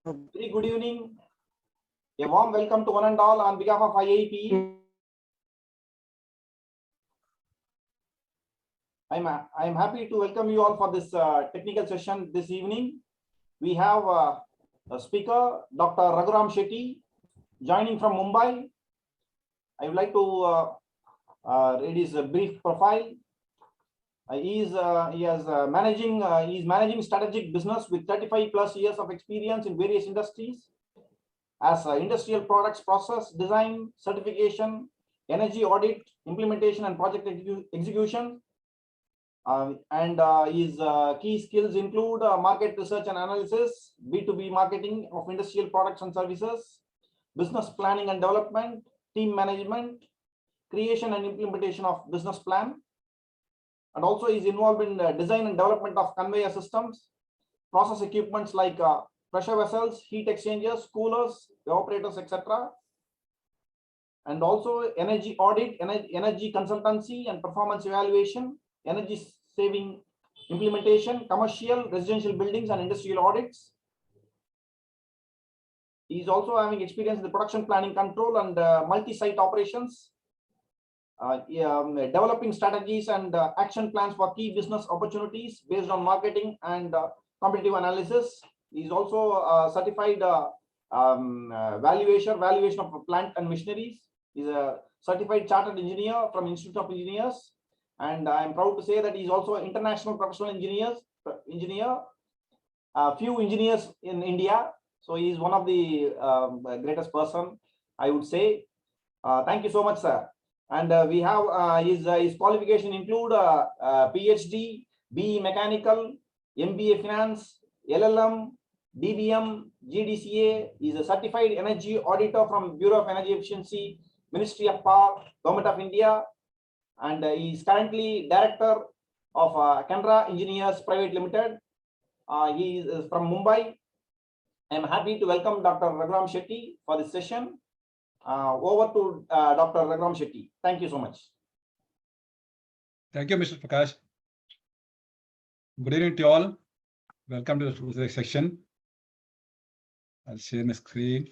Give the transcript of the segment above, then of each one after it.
Very good evening. A warm welcome to one and all on behalf of IIPE. I'm happy to welcome you all for this technical session this evening. We have a speaker, Dr. Raghuram Shetty, joining from Mumbai. I would like to read his brief profile. He is managing strategic business with 35 plus years of experience in various industries as industrial products process design, certification, energy audit, implementation and project execution. His key skills include market research and analysis, B2B marketing of industrial products and services, business planning and development, team management, creation and implementation of business plan, and also is involved in design and development of conveyor systems, process equipments like pressure vessels, heat exchangers, coolers, evaporators, etc. And also energy audit, energy consultancy and performance evaluation, energy saving implementation, commercial, residential buildings and industrial audits. He is also having experience in the production planning control and multi-site operations, developing strategies and action plans for key business opportunities based on marketing and competitive analysis. He is also certified valuation of plant and machineries. He is a certified chartered engineer from Institute of Engineers, and I am proud to say that he is also an international professional engineer. Few engineers in India, so he is one of the greatest person, I would say. Thank you so much, sir. And we have his qualification include PhD, BE Mechanical, MBA Finance, LLM, DBM, GDCA. He is a certified energy auditor from Bureau of Energy Efficiency, Ministry of Power, Government of India, and he is currently director of Canara Engineers Private Limited. He is from Mumbai. I am happy to welcome Dr. Raghuram Shetty for this session. Over to Dr. Raghuram Shetty. Thank you so much. Thank you, Mr. Prakash. Good evening to all. Welcome to the section. I'll share my screen.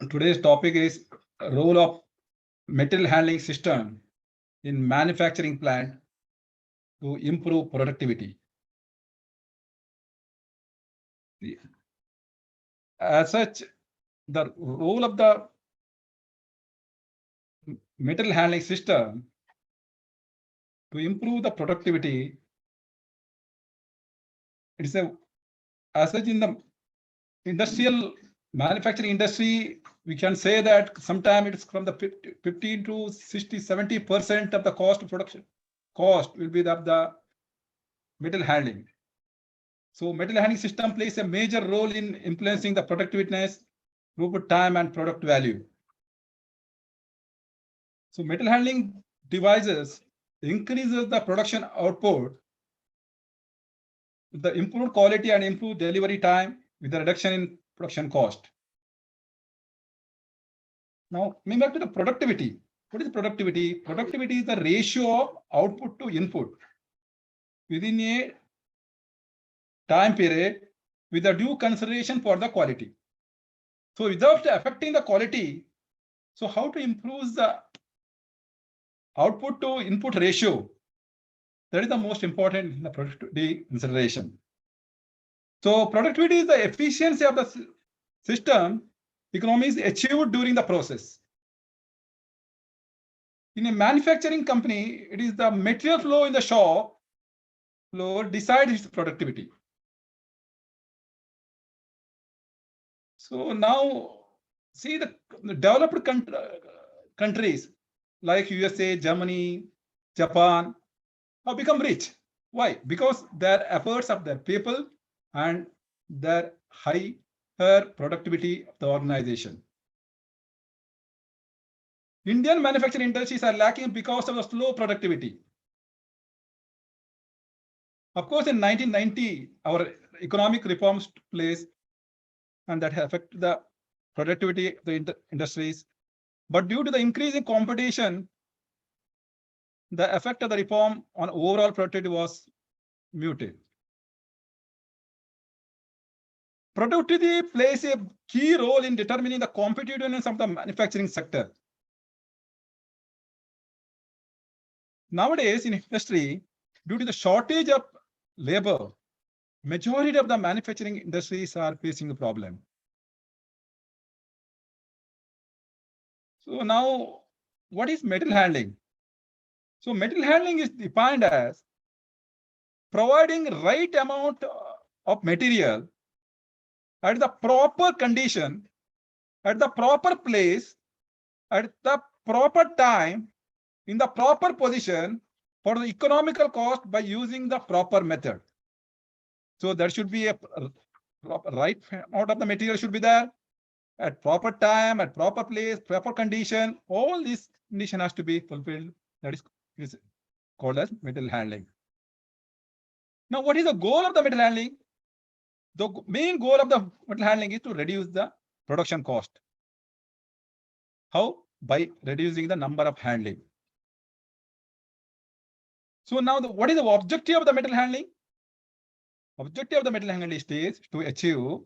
Today's topic is role of material handling system in manufacturing plant to improve productivity. As such, the role of the material handling system to improve the productivity, it's as such in the industrial manufacturing industry, we can say that sometimes it's from the 15 to 60, 70% of the cost of production. Cost will be the material handling. So material handling system plays a major role in influencing the productiveness, throughput time, and product value. So material handling devices increases the production output, the improved quality and improved delivery time with the reduction in production cost. Now, coming back to the productivity. What is productivity? Productivity is the ratio of output to input within a time period with a due consideration for the quality. So without affecting the quality, so how to improve the output to input ratio? That is the most important in the productivity consideration. So productivity is the efficiency of the system economies achieved during the process. In a manufacturing company, it is the material flow in the shop floor decides its productivity. So now, see the developed countries like USA, Germany, Japan have become rich. Why? Because their efforts of their people and their higher productivity of the organization. Indian manufacturing industries are lacking because of the slow productivity. Of course, in 1990, our economic reforms took place, and that affected the productivity of the industries. But due to the increasing competition, the effect of the reform on overall productivity was muted. productivity plays a key role in determining the competitiveness of the manufacturing sector. Nowadays, in industry, due to the shortage of labor, majority of the manufacturing industries are facing a problem. So now, what is metal handling? So metal handling is defined as providing right amount of material at the proper condition, at the proper place, at the proper time, in the proper position for the economical cost by using the proper method. So there should be a right amount of the material should be there at proper time, at proper place, proper condition. All these condition has to be fulfilled. That is called as metal handling. Now, what is the goal of the metal handling? The main goal of the metal handling is to reduce the production cost. How? By reducing the number of handling. So now, what is the objective of the metal handling? Objective of the metal handling is to achieve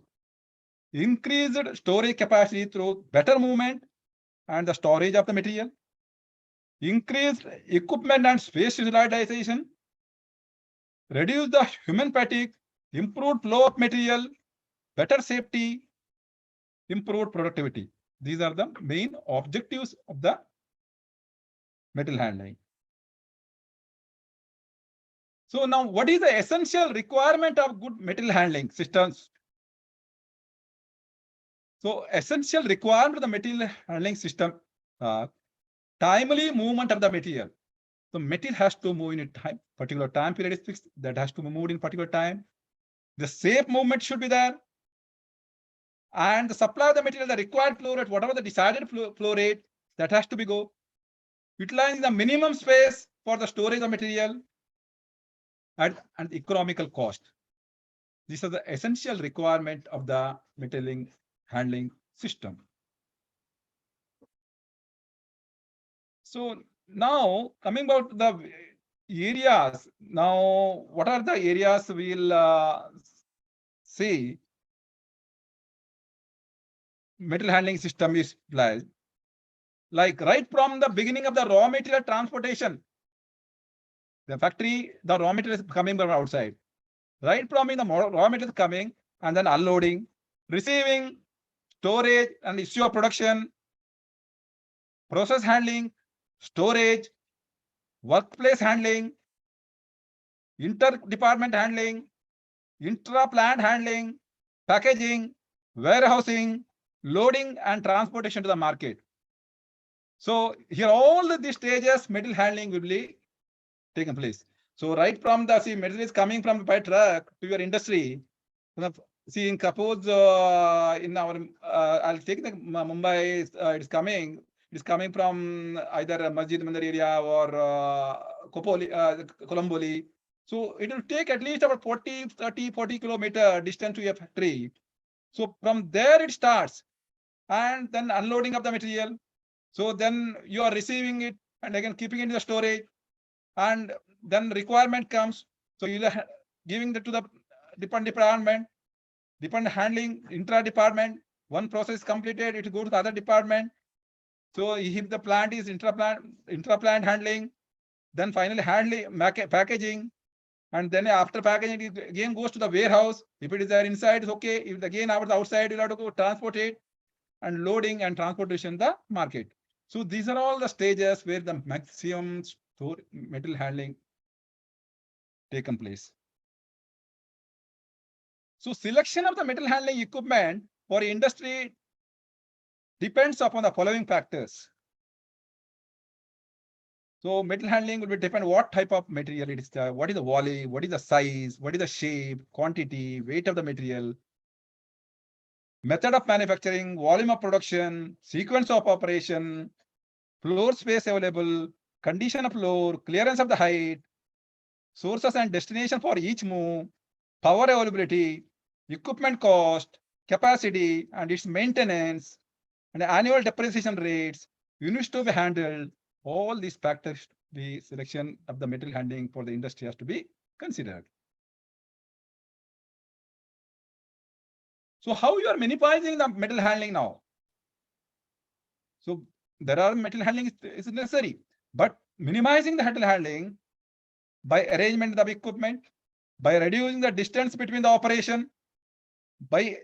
increased storage capacity through better movement and the storage of the material, increased equipment and space utilization, reduce the human fatigue, improved flow of material, better safety, improved productivity. These are the main objectives of the metal handling. So now, what is the essential requirement of good metal handling systems? So essential requirement of the material handling system, timely movement of the material. The material has to move in a time, particular time period is fixed, that has to be moved in particular time. The safe movement should be there. And the supply of the material, the required flow rate, whatever the decided flow rate, that has to be go. Utilizing the minimum space for the storage of material and economical cost. These are the essential requirement of the metal handling system. So now coming about the areas, now what are the areas we'll see metal handling system is like right from the beginning of the raw material transportation. The factory, the raw material is coming from outside. Right from in the raw material coming and then unloading, receiving, storage and issue of production, process handling, storage, workplace handling, inter-department handling, intra-plant handling, packaging, warehousing, loading and transportation to the market. So here all these stages metal handling will be taken place. So right from the metal is coming from by truck to your industry. See, in suppose in our I'll take the Mumbai. It is coming. It is coming from either Masjid Mandar area or Kopoli, Colomboli. So it will take at least about 40 kilometer distance to your factory. So from there it starts, and then unloading of the material. So then you are receiving it and again keeping it in the storage, and then requirement comes. So you'll giving that to the department, handling intra-department. One process is completed, it will go to the other department. So if the plant is intra-plant handling, then finally handling, packaging, and then after packaging, it again goes to the warehouse. If it is there inside, it's okay. If again out the outside, you'll have to go transport it, and loading and transportation the market. So these are all the stages where the maximum metal handling taken place. So selection of the metal handling equipment for industry depends upon the following factors. So metal handling will be depend what type of material it is, what is the volume, what is the size, what is the shape, quantity, weight of the material, method of manufacturing, volume of production, sequence of operation, floor space available, condition of floor, clearance of the height, sources and destination for each move, power availability, equipment cost, capacity and its maintenance, and annual depreciation rates, units to be handled. All these factors, the selection of the metal handling for the industry has to be considered. So how you are minimizing the metal handling now? So there are metal handling is necessary, but minimizing the metal handling by arrangement of equipment, by reducing the distance between the operation, by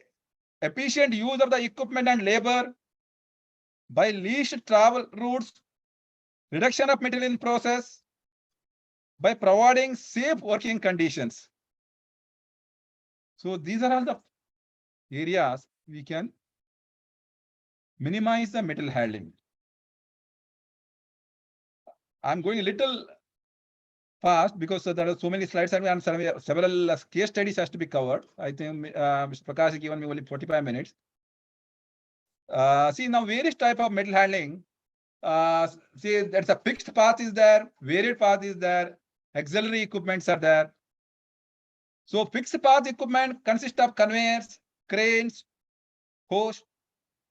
efficient use of the equipment and labor, by least travel routes, reduction of material in process, by providing safe working conditions. So these are all the areas we can minimize the metal handling. I'm going a little fast because there are so many slides and several case studies has to be covered. I think Mr. Prakash has given me only 45 minutes. See now various type of metal handling. See there's a fixed path is there, varied path is there, auxiliary equipments are there. So fixed path equipment consists of conveyors, cranes, hose.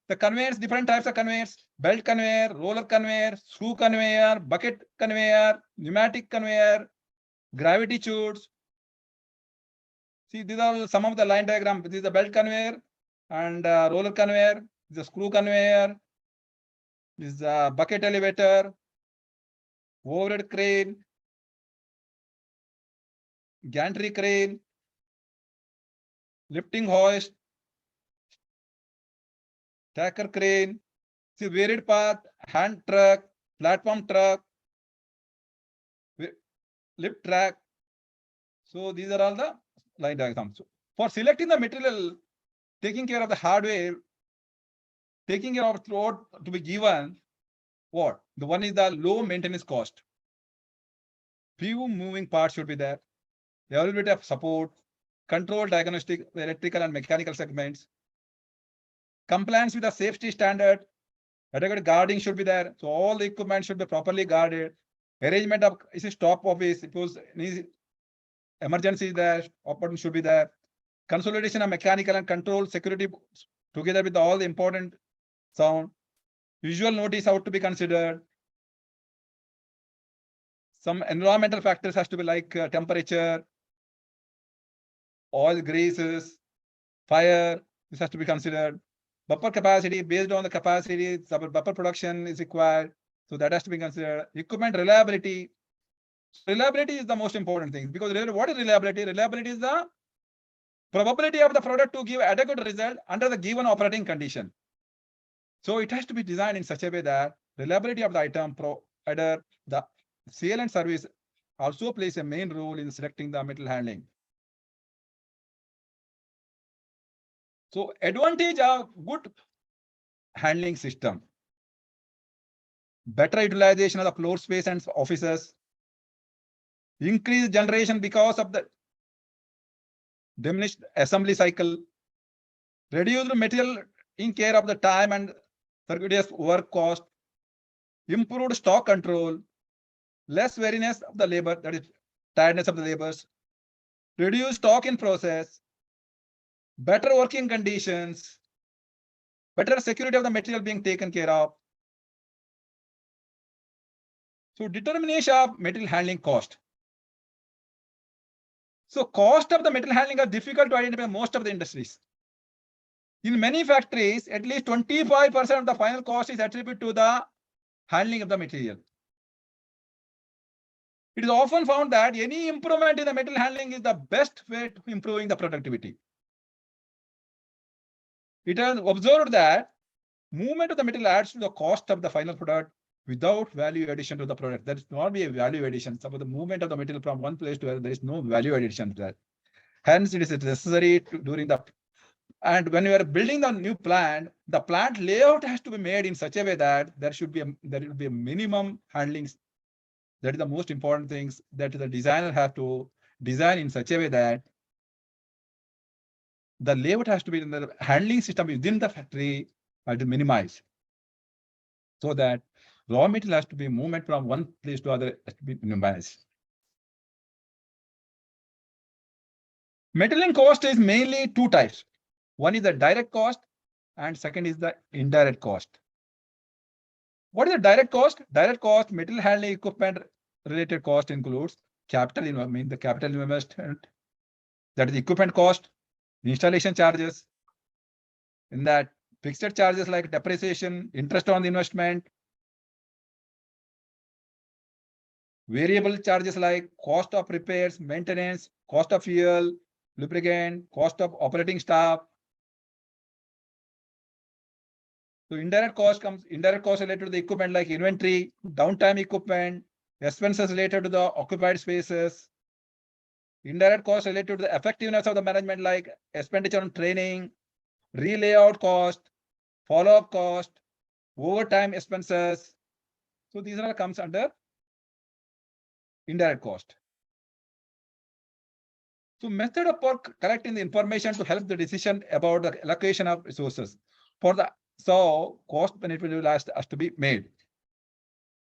The conveyors, different types of conveyors, belt conveyor, roller conveyor, screw conveyor, bucket conveyor, pneumatic conveyor, gravity chutes. See, these are some of the line diagram. This is the belt conveyor and roller conveyor, the screw conveyor, this is the bucket elevator, overhead crane, gantry crane, lifting hoist, stacker crane, see varied path, hand truck, platform truck, lift track. So these are all the line diagrams. So for selecting the material, taking care of the hardware, taking care of road to be given, what? The one is the low maintenance cost. Few moving parts should be there. Availability of support, control diagnostic, electrical and mechanical segments, compliance with the safety standard, adequate guarding should be there. So all the equipment should be properly guarded. Arrangement of is a stop office, suppose emergency is there, option should be there. Consolidation of mechanical and control security together with all the important sound. Visual notice how to be considered. Some environmental factors has to be like temperature, oil, greases, fire. This has to be considered. Buffer capacity, based on the capacity, buffer production is required. So that has to be considered. Equipment reliability. Reliability is the most important thing because what is reliability? Reliability is the probability of the product to give adequate result under the given operating condition. So it has to be designed in such a way that reliability of the item provider, the sale and service also plays a main role in selecting the metal handling. So advantage of good handling system, better utilization of the floor space and offices, increased generation because of the diminished assembly cycle, reduced material in care of the time and circuitous work cost, improved stock control, less weariness of the labor, that is tiredness of the labors, reduced stock in process, better working conditions, better security of the material being taken care of. So determination of material handling cost. So cost of the material handling are difficult to identify in most of the industries. In many factories, at least 25% of the final cost is attributed to the handling of the material. It is often found that any improvement in the material handling is the best way to improving the productivity. It has observed that movement of the material adds to the cost of the final product without value addition to the product. There is not be a value addition. Suppose the movement of the material from one place to another, there is no value addition to that. Hence, it is necessary to, during the and when you are building the new plant, the plant layout has to be made in such a way that there will be a minimum handling. That is the most important things that the designer have to design in such a way that the layout has to be in the handling system within the factory to minimize, so that raw material has to be movement from one place to other has to be minimized. Material cost is mainly two types. One is the direct cost and second is the indirect cost. What is the direct cost? Direct cost, material handling equipment related cost includes capital investment, the capital investment, that is equipment cost, installation charges, In that, fixed charges like depreciation, interest on the investment, variable charges like cost of repairs, maintenance, cost of fuel, lubricant, cost of operating staff. So indirect cost related to the equipment like inventory, downtime equipment, expenses related to the occupied spaces, indirect costs related to the effectiveness of the management like expenditure on training, relayout cost, follow-up cost, overtime expenses. So these all comes under indirect cost. So method of collecting the information to help the decision about the allocation of resources. So cost benefit has to be made.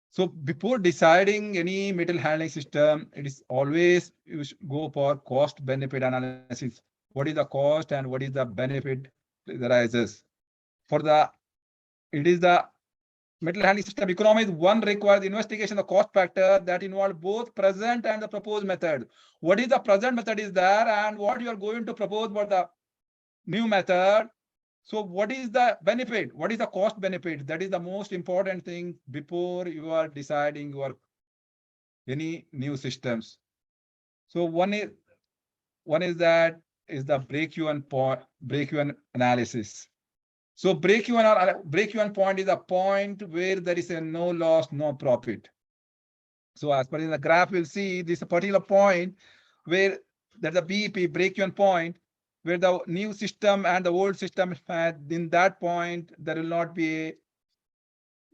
So before deciding any material handling system, it is always you should go for cost benefit analysis. What is the cost and what is the benefit that arises? It is the material handling system economics. One requires investigation of the cost factor that involve both present and the proposed method. What is the present method is there and what you are going to propose for the new method. So what is the benefit? What is the cost benefit? That is the most important thing before you are deciding your any new systems. So one is the break-even analysis. So break-even point is a point where there is a no loss, no profit. So as per in the graph, we'll see this particular point where there's a BEP break-even point where the new system and the old system had in that point, there will not be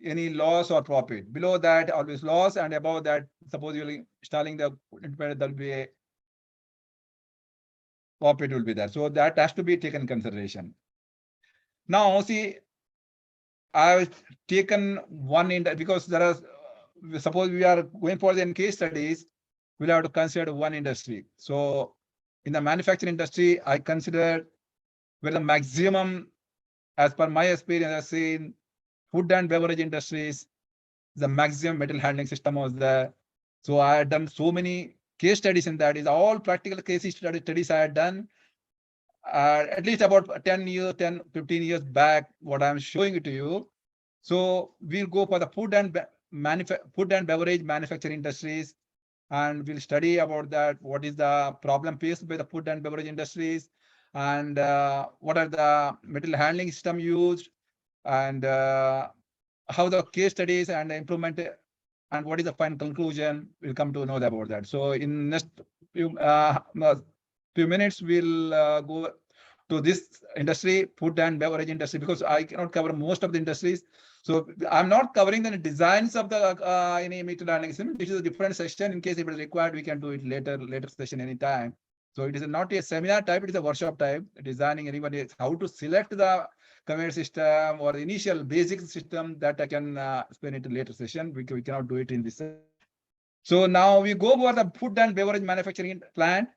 any loss or profit. Below that, always loss, and above that, suppose you're installing the there will be a profit will be there. So that has to be taken in consideration. Now, see, I've taken one in because there are suppose we are going for the case studies, we'll have to consider one industry. So in the manufacturing industry, I consider where the maximum, as per my experience, I've seen food and beverage industries, the maximum material handling system was there. So I had done so many case studies in that. Is all practical case studies I had done at least about 15 years back, what I'm showing it to you. So we'll go for the food and beverage manufacturing industries, and we'll study about that. What is the problem faced by the food and beverage industries, and what are the material handling system used, and how the case studies and improvement, and what is the final conclusion. We'll come to know about that. So in next few minutes, we'll go to this industry, food and beverage industry, because I cannot cover most of the industries. So I'm not covering the designs of the any material handling system. This is a different session. In case if it is required, we can do it later session anytime. So it is not a seminar type, it is a workshop type. Designing anybody how to select the conveyor system or the initial basic system, that I can explain it in later session. We cannot do it in this. So now we go for the food and beverage manufacturing plant.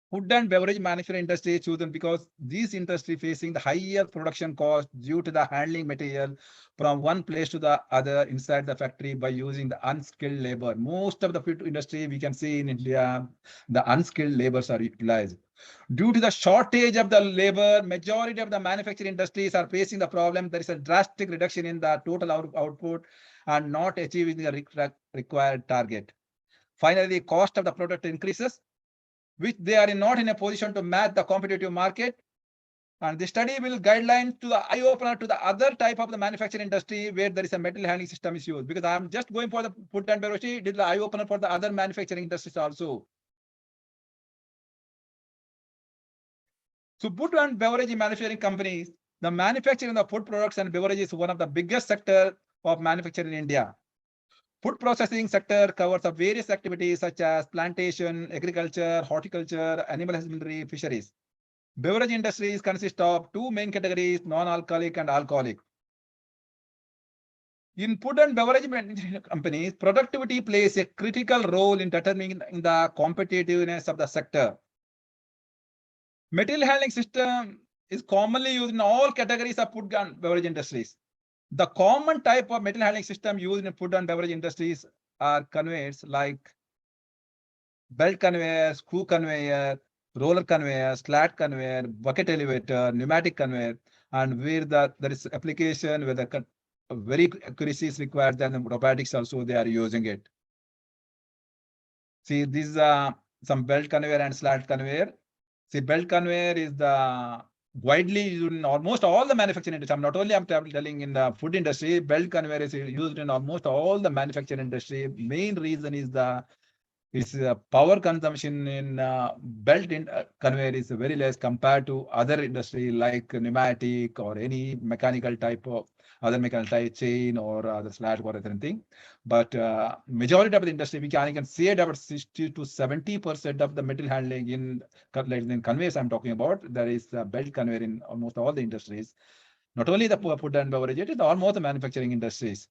Food and beverage manufacturing industry is chosen because this industry facing the higher production cost due to the handling material from one place to the other inside the factory by using the unskilled labor. Most of the food industry we can see in India, the unskilled labors are utilized. Due to the shortage of the labor, majority of the manufacturing industries are facing the problem. There is a drastic reduction in the total output and not achieving the required target. Finally, the cost of the product increases, which they are not in a position to match the competitive market. And the study will guideline to the eye opener to the other type of the manufacturing industry where there is a material handling system is used. Because I'm just going for the food and beverage, it is the eye opener for the other manufacturing industries also. So food and beverage manufacturing companies, the manufacturing of food products and beverages is one of the biggest sector of manufacturing in India. Food processing sector covers of various activities such as plantation, agriculture, horticulture, animal husbandry, fisheries. Beverage industries consist of two main categories, non-alcoholic and alcoholic. In food and beverage companies, productivity plays a critical role in determining the competitiveness of the sector. Material handling system is commonly used in all categories of food and beverage industries. The common type of material handling system used in food and beverage industries are conveyors like belt conveyor, screw conveyor, roller conveyor, slat conveyor, bucket elevator, pneumatic conveyor. and where there is application where the very accuracy is required, then robotics also they are using it. See, these are some belt conveyor and slat conveyor. See, belt conveyor is the widely used in almost all the manufacturing industry. I'm not only I'm telling in the food industry, belt conveyor is used in almost all the manufacturing industry. Main reason is the power consumption in belt conveyor is very less compared to other industry like pneumatic or any mechanical type of other mechanical type chain or the slat or anything. But majority of the industry, we can say about 60 to 70% of the material handling in conveyors I'm talking about, there is a belt conveyor in almost all the industries. Not only the food and beverage, it is almost the manufacturing industries.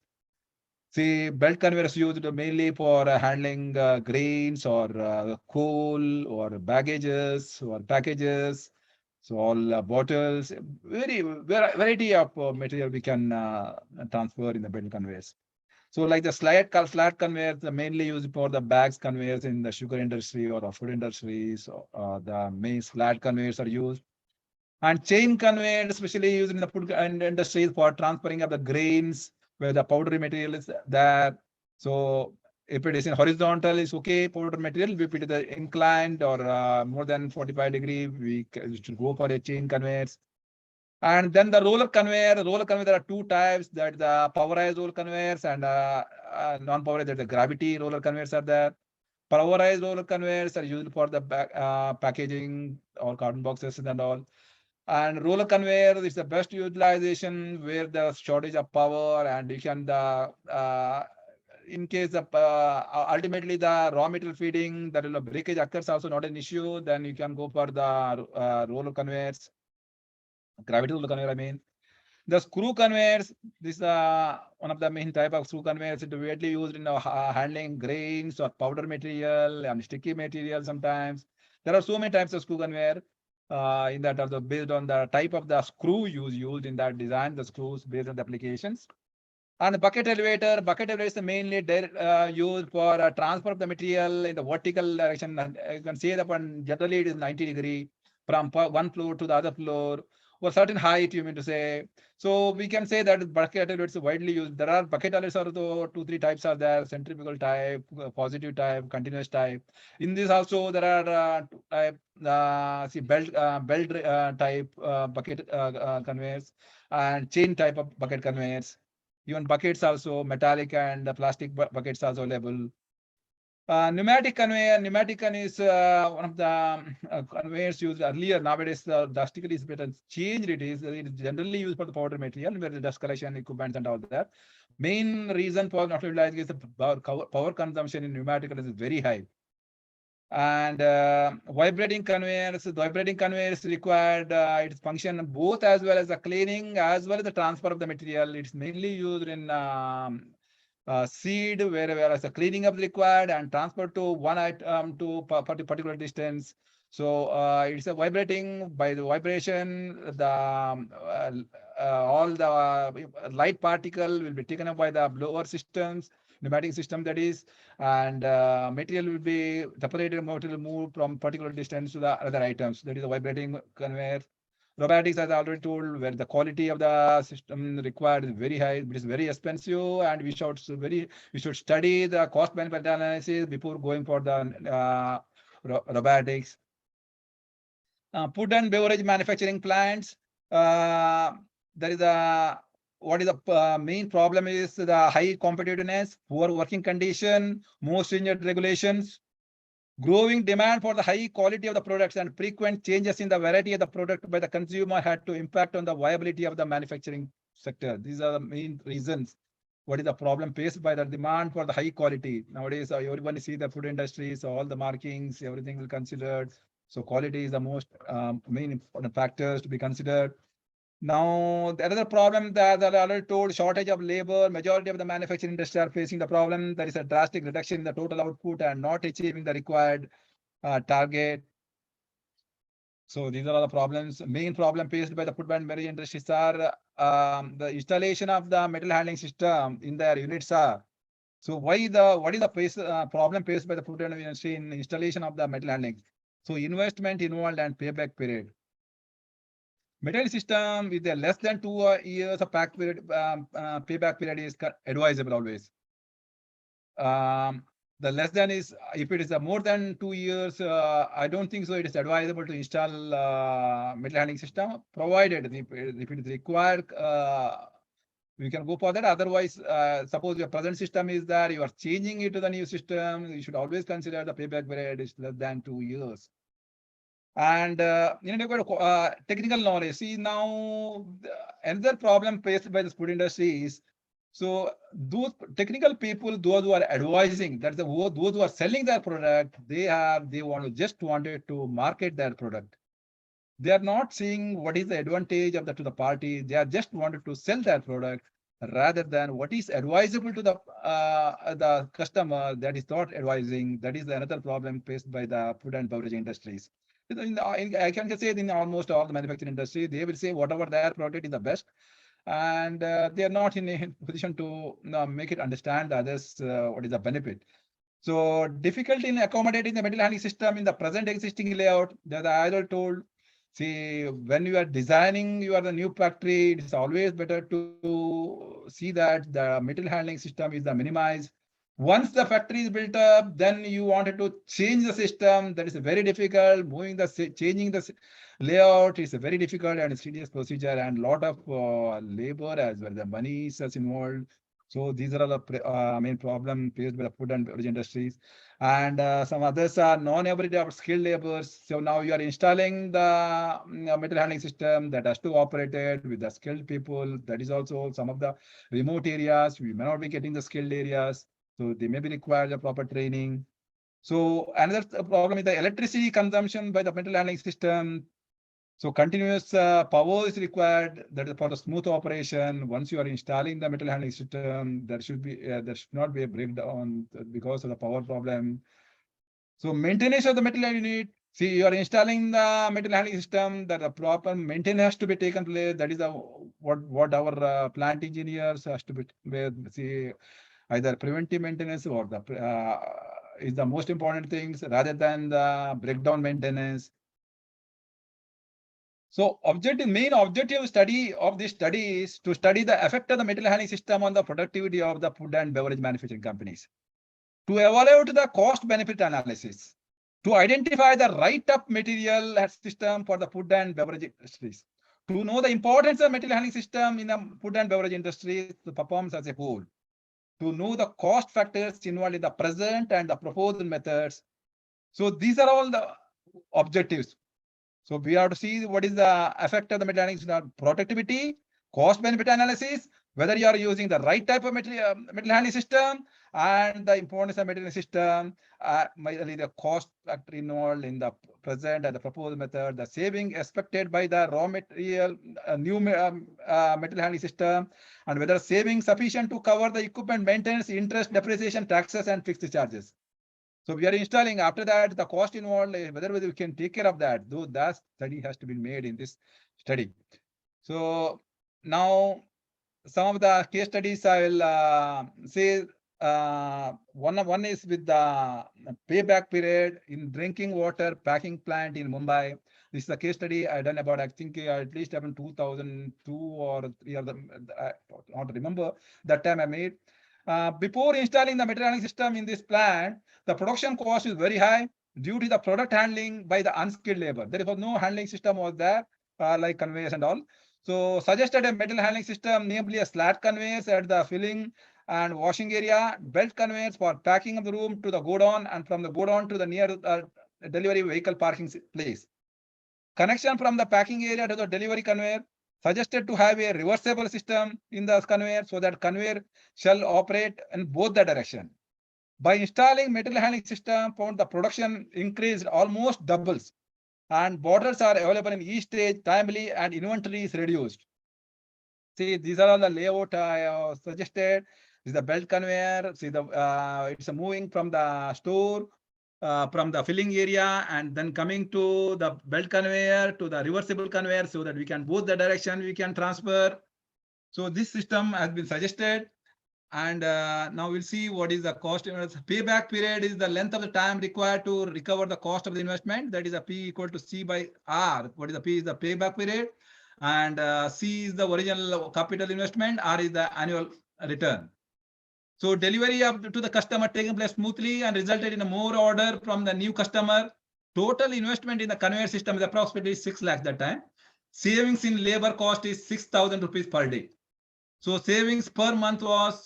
See, belt conveyor is used mainly for handling grains or coal or baggages or packages. So all bottles, variety of material we can transfer in the belt conveyors. So like the slat conveyors are mainly used for the bags conveyors in the sugar industry or the food industries. The main slat conveyors are used. And chain conveyors, especially used in the food industries for transferring of the grains where the powdery material is there. So if it is in horizontal, it's okay, powder material. If it is inclined or more than 45 degree, we should go for a chain conveyors. And then the roller conveyor, there are two types, that the powerized roller conveyors and non-powerized, that the gravity roller conveyors are there. Powerized roller conveyors are used for the packaging or carton boxes and all. And roller conveyor is the best utilization where the shortage of power and you can in case of ultimately the raw material feeding, that breakage occurs also not an issue. Then you can go for the roller conveyors, gravity roller conveyor. I mean, the screw conveyors. This is one of the main type of screw conveyors. It's widely used in handling grains or powder material and sticky material. Sometimes there are so many types of screw conveyor. In that also based on the type of the screw used in that design, the screws based on the applications. And the bucket elevator is mainly used for transfer of the material in the vertical direction. And you can see that one generally it is 90 degree from one floor to the other floor or certain height, you mean to say. So we can say that bucket elevator is widely used. There are bucket elevators also 2-3 types are there: centrifugal type, positive type, continuous type. In this also there are type belt type bucket conveyors and chain type of bucket conveyors. Even buckets also, metallic and plastic buckets also available. Pneumatic conveyor is one of the conveyors used earlier. Nowadays, drastically is better changed. It is generally used for the powder material where the dust collection equipment and all that. Main reason for not utilizing is the power consumption in pneumatic is very high. And vibrating conveyors. The vibrating conveyors required its function both as well as the cleaning as well as the transfer of the material. It's mainly used in seed, whereas the cleaning of the required and transfer to one item to particular distance. So it's a vibrating. By the vibration, the all the light particle will be taken up by the blower systems, pneumatic system that is, and material will be separated. Material move from particular distance to the other items. That is a vibrating conveyor. Robotics, as I already told, where the quality of the system required is very high, it is very expensive, and we should study the cost benefit analysis before going for the robotics. Food and beverage manufacturing plants. There is a what is the main problem is the high competitiveness, poor working condition, more stringent regulations. Growing demand for the high quality of the products and frequent changes in the variety of the product by the consumer had to impact on the viability of the manufacturing sector. These are the main reasons. What is the problem faced by the demand for the high quality? Nowadays, everyone see the food industry, so all the markings, everything is considered. So quality is the most main important factors to be considered. Now, the other problem that I already told, shortage of labor. Majority of the manufacturing industry are facing the problem. There is a drastic reduction in the total output and not achieving the required target. So these are all the problems. Main problem faced by the food and beverage industries are the installation of the metal handling system in their units are. So what is the problem faced by the food and beverage industry in installation of the metal handling? So investment involved and payback period. Metal system with a less than 2 years of payback period is advisable always. The less than is, if it is a more than 2 years, I don't think so. It is advisable to install metal handling system, provided if it is required, we can go for that. Otherwise, suppose your present system is there, you are changing it to the new system, you should always consider the payback period is less than 2 years. And technical knowledge. See, now another problem faced by the food industry is, so those technical people, those who are advising, those who are selling their product, they just wanted to market their product. They are not seeing what is the advantage of to the party. They are just wanted to sell their product rather than what is advisable to the customer. That is not advising. That is another problem faced by the food and beverage industries. I can say in almost all the manufacturing industry, they will say whatever their product is the best, and they are not in a position to make it understand the others what is the benefit. So difficulty in accommodating the metal handling system in the present existing layout. That I already told. See, when you are designing the new factory, it's always better to see that the metal handling system is the minimized. Once the factory is built up, then you wanted to change the system. That is very difficult. Changing the layout is a very difficult and serious procedure, and lot of labor as well. The money is involved. So these are all the main problem faced by the food and beverage industries. And some others are non-everyday skilled laborers. So now you are installing the metal handling system that has to operate it with the skilled people. That is also some of the remote areas. We may not be getting the skilled areas. So they may be required the proper training. So another problem is the electricity consumption by the metal handling system. So continuous power is required. That is for the smooth operation. Once you are installing the metal handling system, there should not be a breakdown because of the power problem. So maintenance of the metal unit. See, you are installing the metal handling system. That the proper maintenance has to be taken place. That is what our plant engineers has to be. See, either preventive maintenance or the is the most important things rather than the breakdown maintenance. So main objective study of this study is to study the effect of the metal handling system on the productivity of the food and beverage manufacturing companies, to evaluate the cost benefit analysis, to identify the right up material system for the food and beverage industries, to know the importance of metal handling system in the food and beverage industry to perform as a whole, to know the cost factors involved in the present and the proposed methods. So these are all the objectives. So we have to see what is the effect of the metal handling system, productivity, cost benefit analysis, whether you are using the right type of metal handling system, and the importance of metal handling system, the cost factor involved in the present and the proposed method, the saving expected by the raw material, new metal handling system, and whether saving sufficient to cover the equipment maintenance, interest, depreciation, taxes, and fixed charges. So we are installing. After that, the cost involved, whether we can take care of that, though that study has to be made in this study. So now some of the case studies I will say. One is with the payback period in drinking water packing plant in Mumbai. This is a case study I done about, I think, at least in 2002 or 3, or I don't remember that time I made. Before installing the metal handling system in this plant, the production cost is very high due to the product handling by the unskilled labor. There was no handling system was there, like conveyors and all. So suggested a metal handling system, namely a slat conveyors at the filling and washing area, belt conveyors for packing of the room to the godown, and from the godown to the near delivery vehicle parking place. Connection from the packing area to the delivery conveyor. Suggested to have a reversible system in the conveyor so that conveyor shall operate in both the direction. By installing metal handling system, found the production increased almost doubles, and borders are available in each stage timely, and inventory is reduced. See, these are all the layout I suggested. This is the belt conveyor. See, it's moving from the store, from the filling area, and then coming to the belt conveyor to the reversible conveyor, so that we can both the direction we can transfer. So this system has been suggested. And now we'll see what is the cost. Payback period is the length of the time required to recover the cost of the investment. That is a P equal to C by R. What is the P? Is the payback period. and C is the original capital investment, R is the annual return. So delivery up to the customer taking place smoothly and resulted in a more order from the new customer. Total investment in the conveyor system is approximately 6 lakhs that time. Savings in labor cost is 6,000 rupees per day. So savings per month was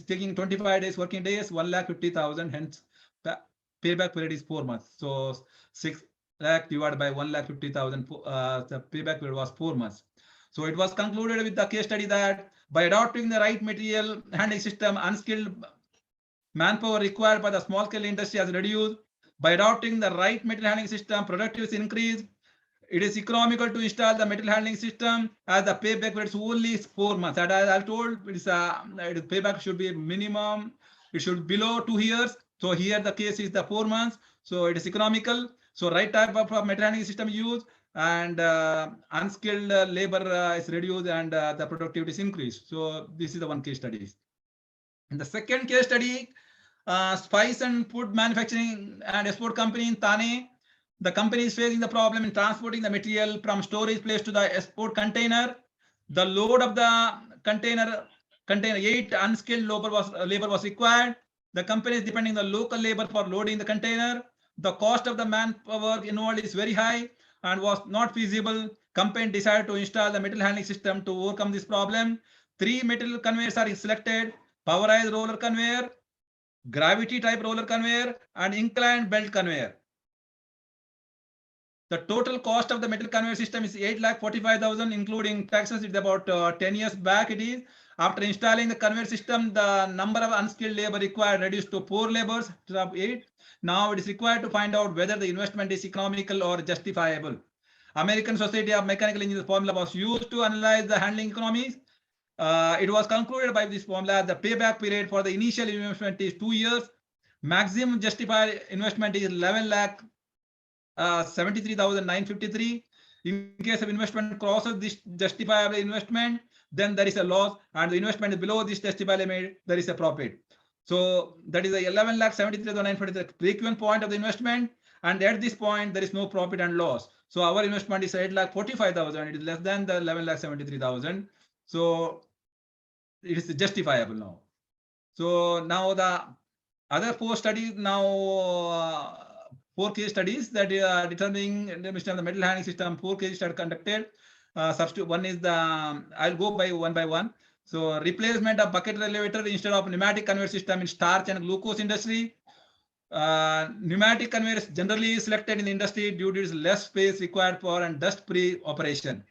taking 25 days working days, 1,50,000. Hence, payback period is 4 months. So 6 lakh divided by 1,50,000. The payback period was 4 months. So it was concluded with the case study that by adopting the right material handling system, unskilled manpower required by the small scale industry has reduced. By adopting the right material handling system, productivity is increased. It is economical to install the material handling system as the payback period is only 4 months. And as I told, it's payback should be minimum. It should be below 2 years. So here the case is the 4 months. So it is economical. So right type of material handling system used, and unskilled labor is reduced, and the productivity is increased. So this is the one case study. In the second case study, spice and food manufacturing and export company in Thane. The company is facing the problem in transporting the material from storage place to the export container. The load of the container 8 unskilled labor was required. The company is depending on the local labor for loading the container. The cost of the manpower involved is very high and was not feasible. Company decided to install the material handling system to overcome this problem. 3 material conveyors are selected: powerized roller conveyor, gravity type roller conveyor, and inclined belt conveyor. The total cost of the metal conveyor system is 8,45,000, including taxes. It's about 10 years back. It is after installing the conveyor system, the number of unskilled labor required reduced to 4 laborers of 8. Now it is required to find out whether the investment is economical or justifiable. American Society of Mechanical Engineers formula was used to analyze the handling economies. It was concluded by this formula the payback period for the initial investment is 2 years. Maximum justified investment is 11 lakh 73,953. In case of investment crosses this justifiable investment, then there is a loss, and the investment is below this justifiable limit, there is a profit. So that is the 11 lakh 73,953 break-even point of the investment, and at this point there is no profit and loss. So our investment is 8 lakh 45,000. It is less than the 11 lakh 73,000. So it is justifiable now. So now the other 4 studies now. 4 case studies that are determining the metal handling system. 4 cases are conducted. Substitute one is the I'll go by one. So replacement of bucket elevator instead of pneumatic conveyor system in starch and glucose industry. Pneumatic conveyors generally selected in the industry due to its less space required for and dust-free operation.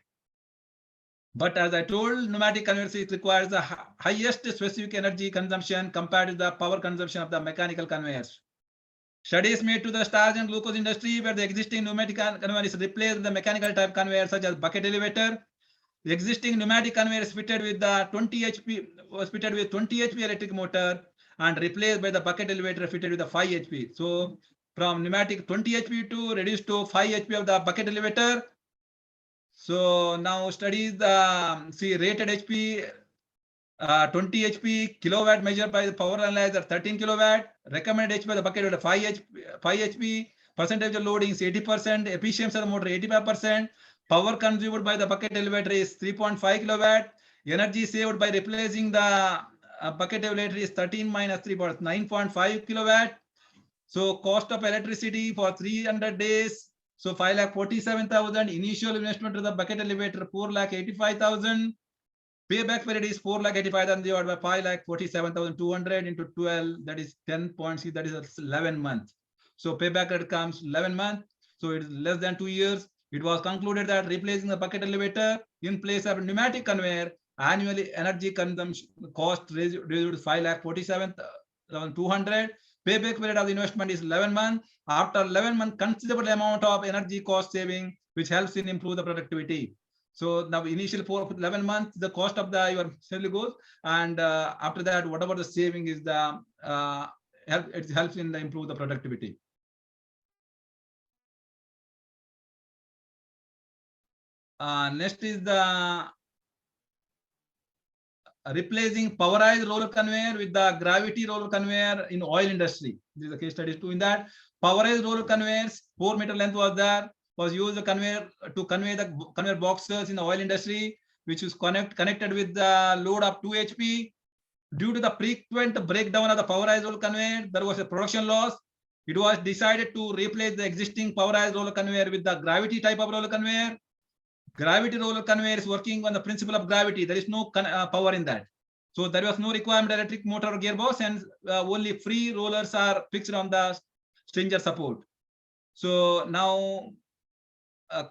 But as I told, pneumatic conveyors it requires the highest specific energy consumption compared to the power consumption of the mechanical conveyors. Studies made to the starch and glucose industry where the existing pneumatic conveyor is replaced with the mechanical type conveyor such as bucket elevator. The existing pneumatic conveyor is fitted with the 20 HP electric motor and replaced by the bucket elevator fitted with the 5 HP. So from pneumatic 20 HP to reduced to 5 HP of the bucket elevator. So now studies the rated HP 20 HP, kilowatt measured by the power analyzer 13 kilowatt, recommended HP by the bucket with 5 HP, percentage of loading is 80%, efficiency of the motor 85%, power consumed by the bucket elevator is 3.5 kilowatt, energy saved by replacing the bucket elevator is 13 minus 3 was 9.5 kilowatt. So cost of electricity for 300 days, so 5,47,000, initial investment to the bucket elevator 4,85,000. Payback period is 4,85,000 divided by 5,47,200 into 12. That is 10.6. That is 11 months. So payback period comes 11 months. So it is less than 2 years. It was concluded that replacing the bucket elevator in place of pneumatic conveyor, annually energy consumption cost reduced 5,47,200. Payback period of the investment is 11 months. After 11 months, considerable amount of energy cost saving, which helps in improve the productivity. So now initial 11 months, the cost of the your salary goes, and after that, whatever the saving is, the it helps in the improve the productivity. Next is the replacing powerized roller conveyor with the gravity roller conveyor in oil industry. This is the case studies too. In that powerized roller conveyors, 4 meter length was there. was used to convey the conveyor boxes in the oil industry, which was connected with the load of 2 HP. Due to the frequent breakdown of the powerized roller conveyor, there was a production loss. It was decided to replace the existing powerized roller conveyor with the gravity type of roller conveyor. Gravity roller conveyor is working on the principle of gravity. There is no power in that. So there was no requirement electric motor or gearbox, and only free rollers are fixed on the stringer support. So now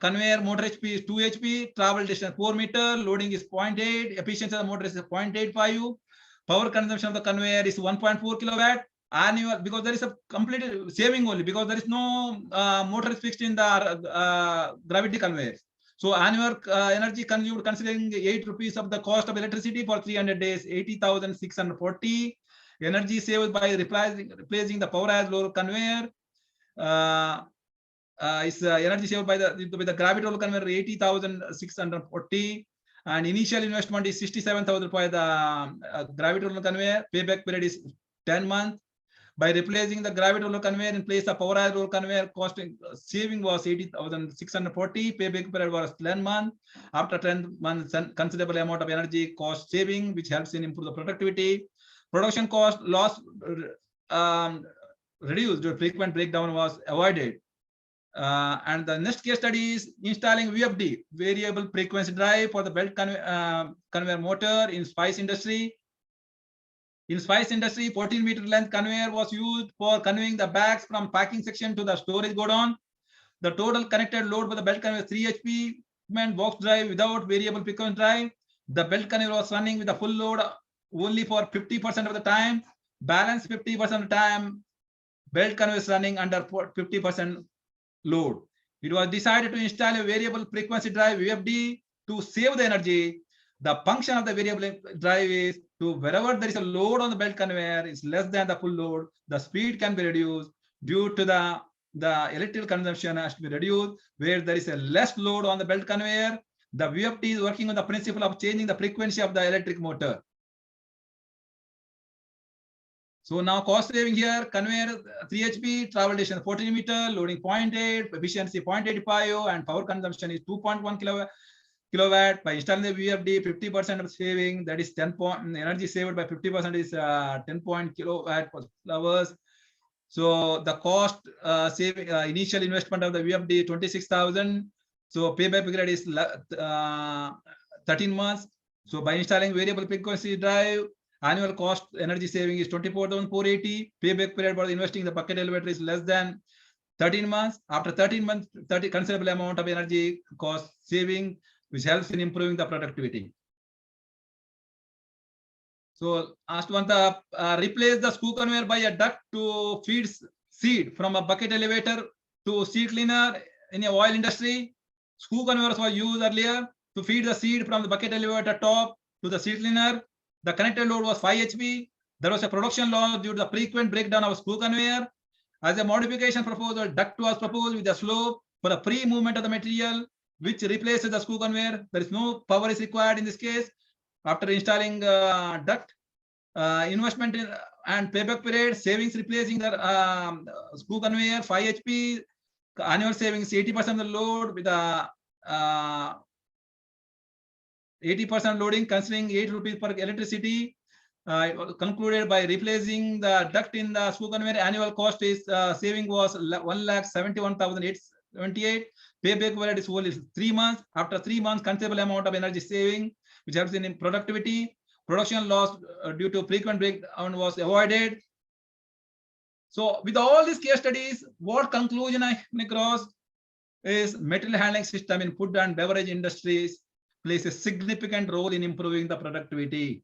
conveyor motor HP is 2 HP, travel distance 4 meter, loading is 0.8, efficiency of the motor is 0.85, power consumption of the conveyor is 1.4 kilowatt annual, because there is a complete saving only, because there is no motor is fixed in the gravity conveyor. So annual energy consumed, considering 8 rupees of the cost of electricity for 300 days, 80,640. Energy saved by replacing the powerized roller conveyor is energy saved by the gravity roller conveyor 80,640, and initial investment is 67,000 for the gravity roller conveyor. Payback period is 10 months. By replacing the gravity roller conveyor in place of powerized roller conveyor, costing saving was 80,640. Payback period was 10 months. After 10 months, considerable amount of energy cost saving, which helps in improve the productivity. Production cost loss reduced. The frequent breakdown was avoided. And the next case study is installing VFD, variable frequency drive, for the belt conveyor motor in spice industry. In spice industry, 14-meter length conveyor was used for conveying the bags from packing section to the storage godown. The total connected load for the belt conveyor 3 HP box drive without variable frequency drive. The belt conveyor was running with the full load only for 50% of the time. Balance 50% of the time, belt conveyor is running under 50% load. It was decided to install a variable frequency drive VFD to save the energy. The function of the variable drive is to wherever there is a load on the belt conveyor is less than the full load, the speed can be reduced due to the electrical consumption has to be reduced. Where there is a less load on the belt conveyor, the VFD is working on the principle of changing the frequency of the electric motor. So now cost saving here, conveyor 3 HP, travel distance 14 meter, loading 0.8, efficiency 0.85, and power consumption is 2.1 kilowatt. By installing the VFD, 50% of saving, that is 10 point, energy saved by 50% is 10 kilowatt per hours. So the cost saving, initial investment of the VFD 26,000. So payback period is 13 months. So by installing variable frequency drive, annual cost energy saving is 24,480. Payback period for investing in the bucket elevator is less than 13 months. After 13 months, considerable amount of energy cost saving, which helps in improving the productivity. So asked one, replace the screw conveyor by a duct to feed seed from a bucket elevator to seed cleaner in a oil industry. Screw conveyors were used earlier to feed the seed from the bucket elevator top to the seed cleaner. The connected load was 5 HP. There was a production loss due to the frequent breakdown of screw conveyor. As a modification proposal, duct was proposed with a slope for the free movement of the material, which replaces the screw conveyor. There is no power is required in this case. After installing duct, investment in, and payback period, savings replacing the screw conveyor 5 HP, annual savings 80% of the load with a 80% loading, considering 8 rupees per electricity. Concluded by replacing the duct in the screw conveyor. Annual cost is saving was 1,71,878. Payback period is only 3 months. After 3 months, considerable amount of energy saving, which helps in productivity. Production loss due to frequent breakdown was avoided. So with all these case studies, what conclusion I may cross is material handling system in food and beverage industries plays a significant role in improving the productivity.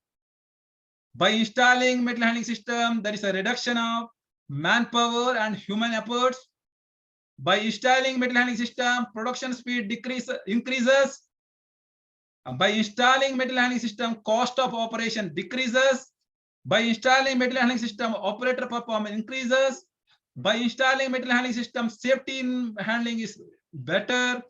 By installing material handling system, there is a reduction of manpower and human efforts. By installing material handling system, production speed increases. By installing material handling system, cost of operation decreases. By installing material handling system, operator performance increases. By installing material handling system, safety in handling is better.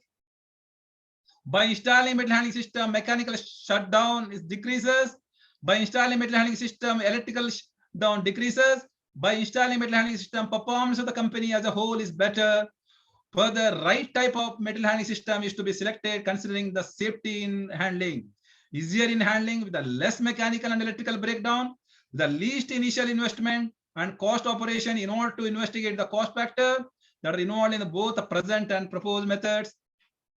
By installing material handling system, mechanical shutdown is decreases. By installing material handling system, electrical shutdown decreases. By installing material handling system, performance of the company as a whole is better. For the right type of material handling system is to be selected considering the safety in handling, easier in handling with the less mechanical and electrical breakdown, the least initial investment and cost operation in order to investigate the cost factor that are involved in both the present and proposed methods.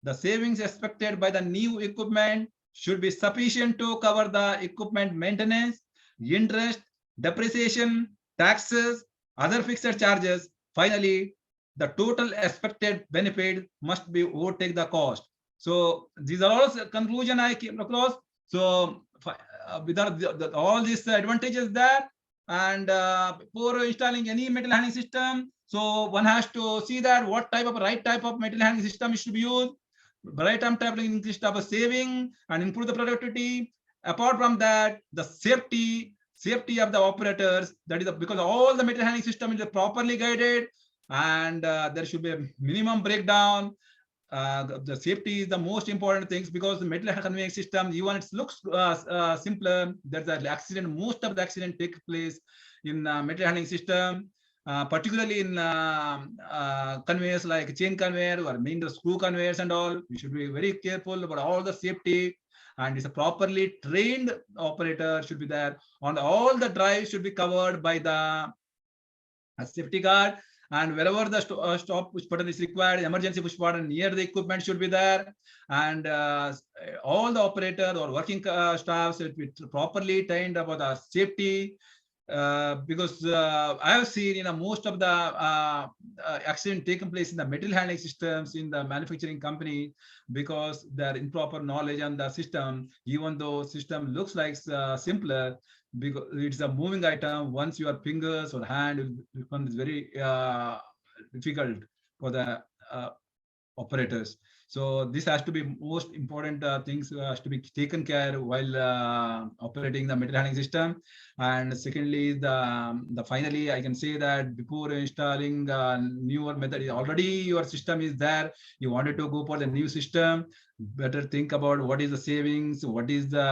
The savings expected by the new equipment should be sufficient to cover the equipment maintenance, interest, depreciation, taxes, other fixed charges. Finally, the total expected benefit must be overtake the cost. So these are all conclusion I came across. So with all these advantages there, and before installing any material handling system, so one has to see that what type of right type of material handling system should be used. Right time traveling increase type of saving and improve the productivity. Apart from that, the safety of the operators, that is because all the material handling system is properly guided, and there should be a minimum breakdown. The safety is the most important things, because the material handling system, even it looks simpler, there's an accident. Most of the accident take place in material handling system. Particularly in conveyors like chain conveyor or main screw conveyors and all, we should be very careful about all the safety, and it's a properly trained operator should be there. On all the drives should be covered by the safety guard, and wherever the stop push button is required, emergency push button near the equipment should be there, and all the operator or working staff should be properly trained about the safety. Because I have seen most of the accident taking place in the material handling systems in the manufacturing company, because their improper knowledge on the system, even though system looks like simpler, because it's a moving item. Once your fingers or hand becomes very difficult for the operators. So this has to be most important things has to be taken care while operating the material handling system. And secondly, the finally I can say that before installing newer method, already your system is there, you wanted to go for the new system, better think about what is the savings, what is the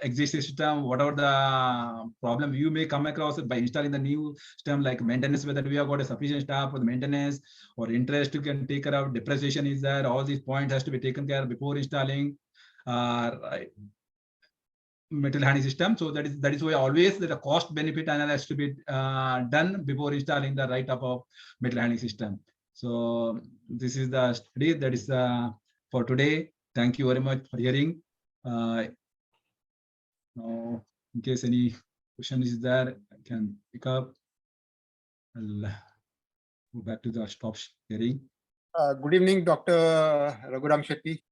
existing system, what are the problem you may come across by installing the new system, like maintenance, whether we have got a sufficient staff for the maintenance, or interest you can take care of, depreciation is there. All these points has to be taken care of before installing material handling system. So that is why always the cost benefit analysis to be done before installing the right type of material handling system. So this is the study that is for today. Thank you very much for hearing. Now, in case any question is there, I can pick up. I'll go back to the stop sharing. Good evening, Dr. Raghuram Shetty.